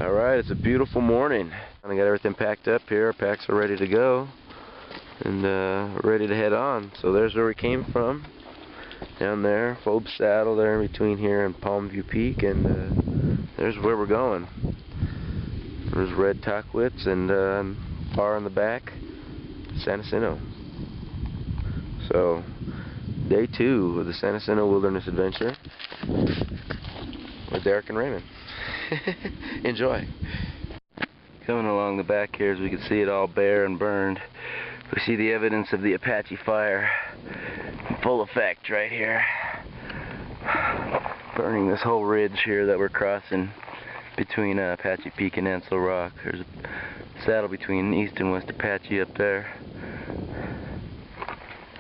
Alright, it's a beautiful morning. I got everything packed up here. Our packs are ready to go. And we're ready to head on. So there's where we came from. Down there, Fob Saddle there in between here and Palmview Peak. And there's where we're going. There's Red Taquitz and far in the back, San Jacinto. So, day 2 of the San Jacinto Wilderness Adventure with Derek and Raymond. Enjoy. Coming along the back here, as we can see it all bare and burned. We see the evidence of the Apache fire in full effect right here. Burning this whole ridge here that we're crossing between Apache Peak and Ansel Rock. There's a saddle between East and West Apache up there.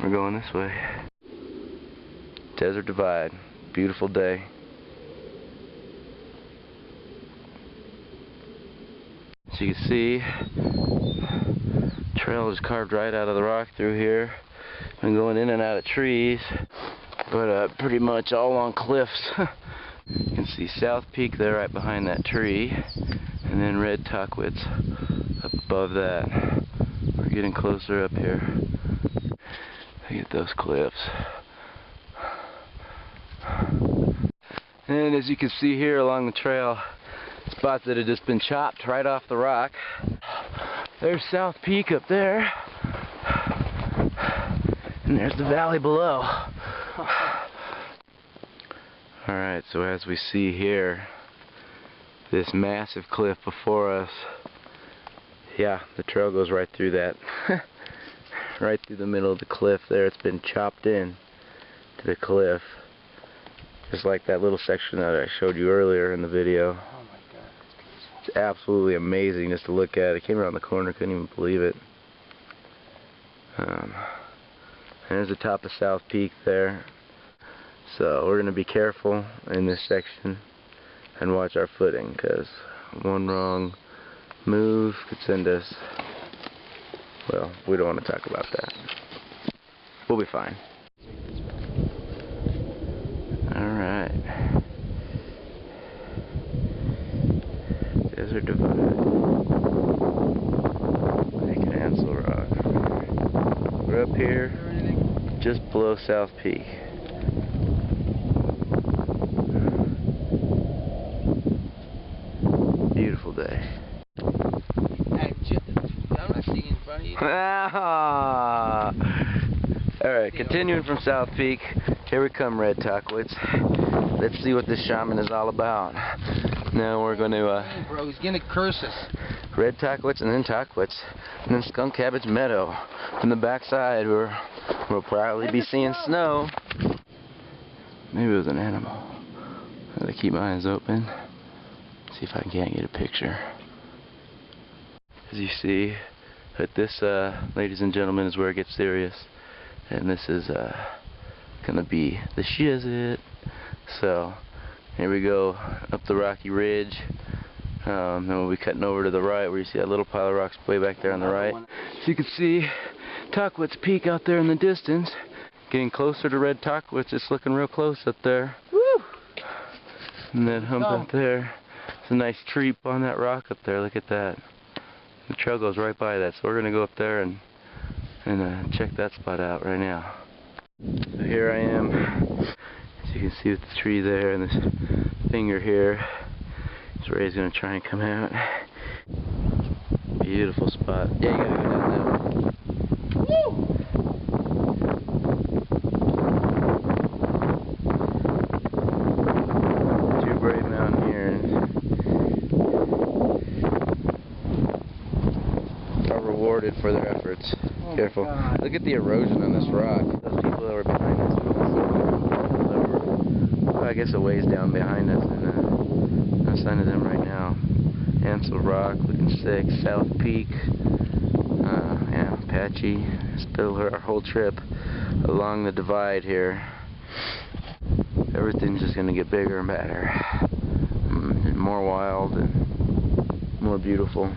We're going this way. Desert Divide. Beautiful day. As you can see, trail is carved right out of the rock through here. Been going in and out of trees, but pretty much all on cliffs. You can see South Peak there right behind that tree, and then Red Taquitz up above that. We're getting closer up here. Look at those cliffs. And as you can see here along the trail, spots that have just been chopped right off the rock. There's South Peak up there, and there's the valley below. Alright, so as we see here, this massive cliff before us, yeah, the trail goes right through that. Right through the middle of the cliff there. It's been chopped in to the cliff, just like that little section that I showed you earlier in the video. Oh my God, that's beautiful. It's absolutely amazing just to look at. It came around the corner, couldn't even believe it. There's the top of South Peak there. So we're going to be careful in this section and watch our footing, because one wrong move could send us, well, we don't want to talk about that. We'll be fine. Alright. Desert Divide. Lake and Ansel Rock. We're up here just below South Peak. Beautiful day. I'm not seeing in front of you. Alright, continuing from South Peak, here we come, Red Taquitz. Let's see what this shaman is all about. Now we're going to bro, he's gonna curse us. Red Taquitz and then Taquitz, and then Skunk Cabbage Meadow. From the backside, we'll probably be seeing snow. Maybe it was an animal. I'm going to keep my eyes open. See if I can't get a picture. As you see, that this, ladies and gentlemen, is where it gets serious. And this is gonna be the shizit. So here we go up the rocky ridge. Then we'll be cutting over to the right, where you see that little pile of rocks way back there on the right. So you can see Taquitz Peak out there in the distance. Getting closer to Red Taquitz. It's looking real close up there. Woo! And that hump up there. It's a nice tree on that rock up there. Look at that. The trail goes right by that, so we're gonna go up there and check that spot out right now. So here I am, as you can see with the tree there and this finger here. So Ray's gonna try and come out. Beautiful spot. Yeah, you gotta go down that one. Woo! Two brave mountaineers are rewarded for their efforts. Oh, careful. Look at the erosion on this rock. Those people that were behind us, I guess a ways down behind us, and no sign of them right now. Ansel Rock looking sick. South Peak. Yeah, Apache. Still our whole trip along the divide here. Everything's just gonna get bigger and better, and more wild and more beautiful.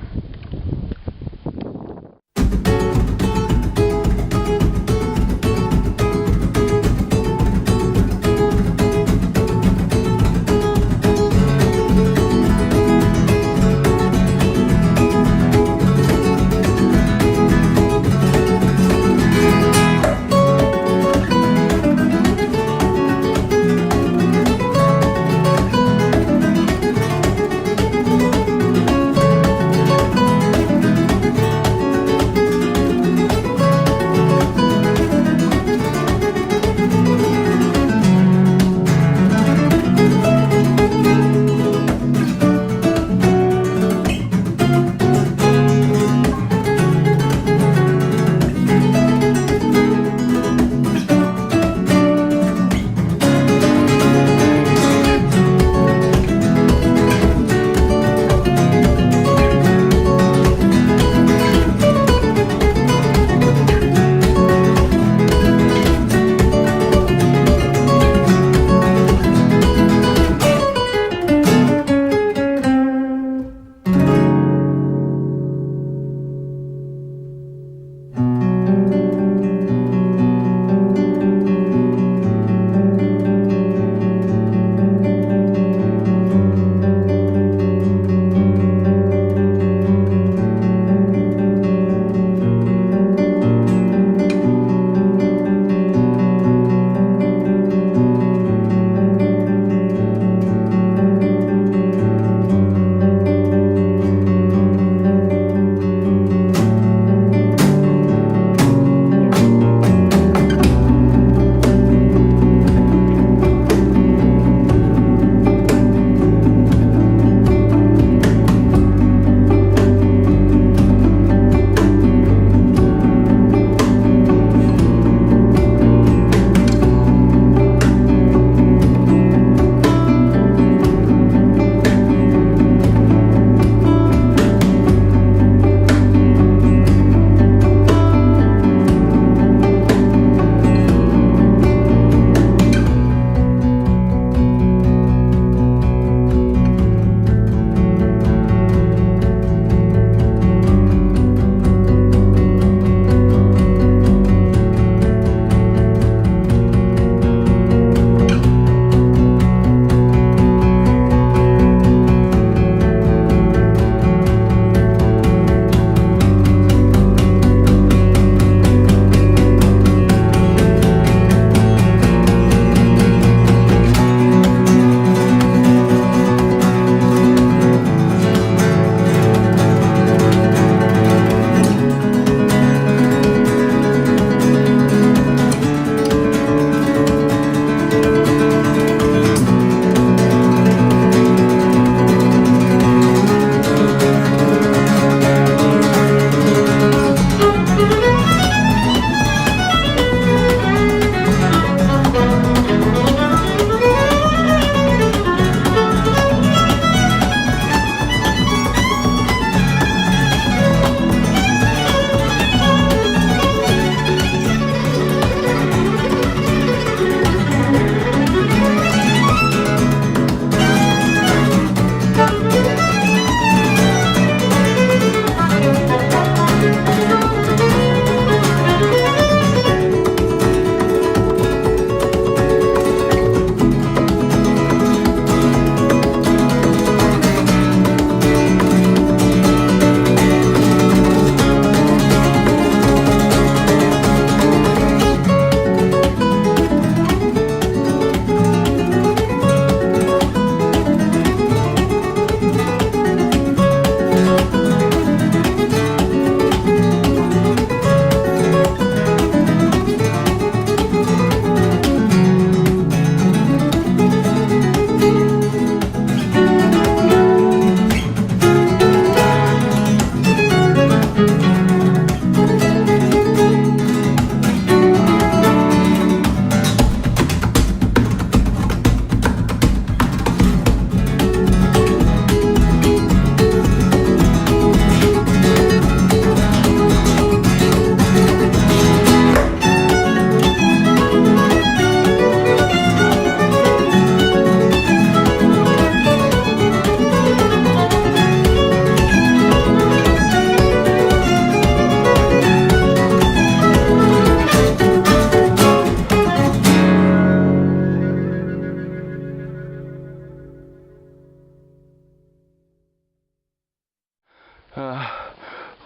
We're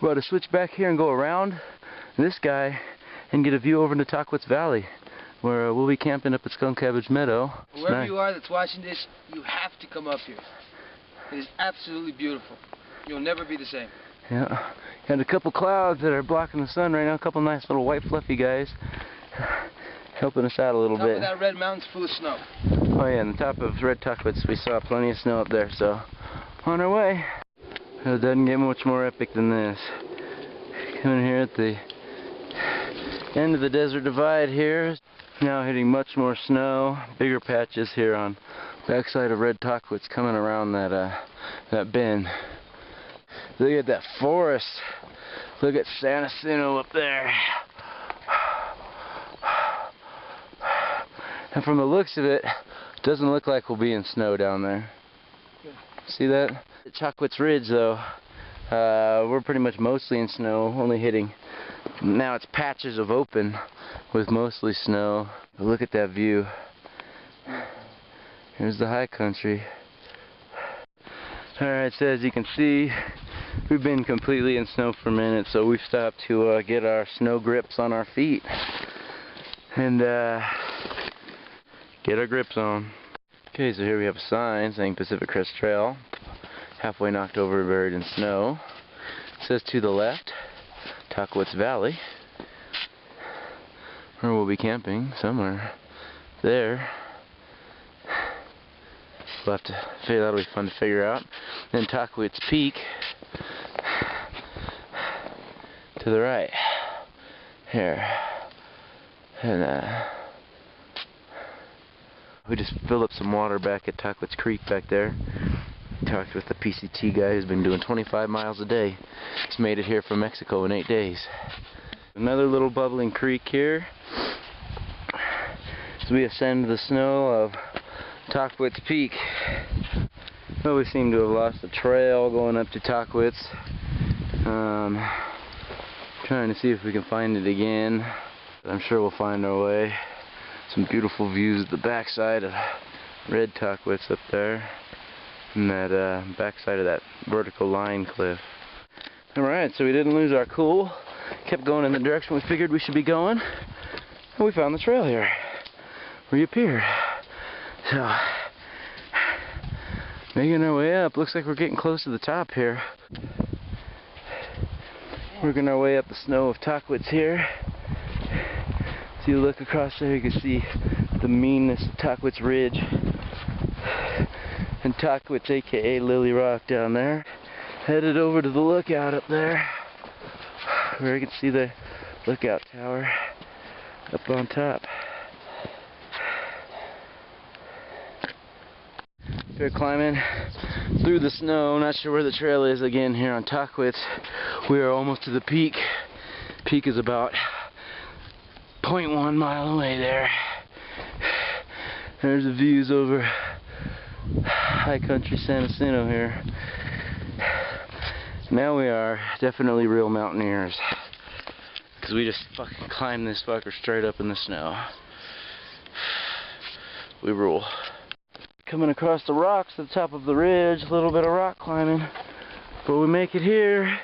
about to switch back here and go around this guy and get a view over into Taquitz Valley, where we'll be camping up at Skunk Cabbage Meadow. Wherever you are that's watching this, you have to come up here. It is absolutely beautiful. You'll never be the same. Yeah, got a couple clouds that are blocking the sun right now, a couple nice little white fluffy guys helping us out a little bit. Top of that red mountain's full of snow. Oh yeah, on the top of Red Taquitz we saw plenty of snow up there, so on our way. It doesn't get much more epic than this. Coming here at the end of the desert divide here, now hitting much more snow, bigger patches here on the backside of Red Taquitz coming around that bend. Look at that forest. Look at San Jacinto up there. And from the looks of it, it doesn't look like we'll be in snow down there. See that? At Taquitz Ridge though, we're pretty much mostly in snow, only hitting, now it's patches of open with mostly snow. But look at that view. Here's the high country. Alright, so as you can see, we've been completely in snow for a minute, so we've stopped to get our snow grips on our feet and get our grips on. Okay, so here we have a sign saying Pacific Crest Trail, halfway knocked over, buried in snow. It says to the left, Taquitz Valley, where we'll be camping somewhere there. We'll have to figure, that'll be fun to figure out. Then Taquitz Peak to the right here, and we just filled up some water back at Taquitz Creek back there. Talked with the PCT guy who's been doing 25 miles a day. He's made it here from Mexico in 8 days. Another little bubbling creek here as we ascend the snow of Taquitz Peak. Well, we seem to have lost the trail going up to Taquitz. Trying to see if we can find it again. I'm sure we'll find our way. Some beautiful views of the backside of Red Taquitz up there, and that backside of that vertical line cliff. Alright, so we didn't lose our cool. Kept going in the direction we figured we should be going, and we found the trail here. Reappeared. So, making our way up. Looks like we're getting close to the top here. Working our way up the snow of Taquitz here. So you look across there, you can see the meanness of Taquitz Ridge. And Taquitz, aka Lily Rock, down there. Headed over to the lookout up there, where you can see the lookout tower up on top. We're climbing through the snow, not sure where the trail is again here on Taquitz. We are almost to the peak. Peak is about 0.1 mile away there. There's the views over high country San Jacinto here. Now we are definitely real mountaineers, because we just fucking climbed this fucker straight up in the snow. We rule. Coming across the rocks at the top of the ridge, a little bit of rock climbing, but we make it here.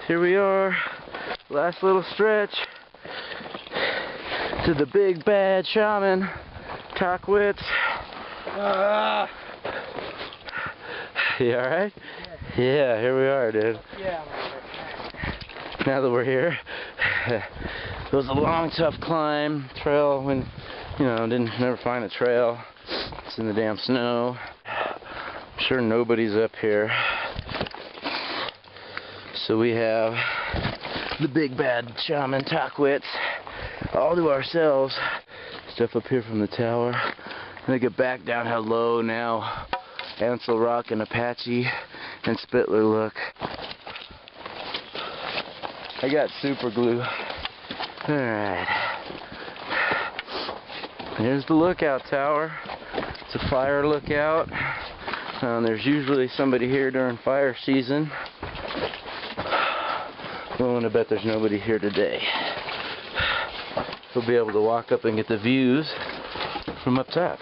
Here we are, last little stretch to the big bad shaman, Taquitz. You alright? Yeah, here we are, dude. Yeah, I'm alright. Now that we're here, it was a long, tough climb. Trail, when, you know, never find a trail. It's in the damn snow. I'm sure nobody's up here. So we have the big bad shaman Taquitz all to ourselves. Stuff up here from the tower. Gonna get back down how low now. Ansel Rock and Apache and Spittler look. I got super glue. Alright. Here's the lookout tower. It's a fire lookout. There's usually somebody here during fire season. Willing to bet there's nobody here today. We'll be able to walk up and get the views from up top.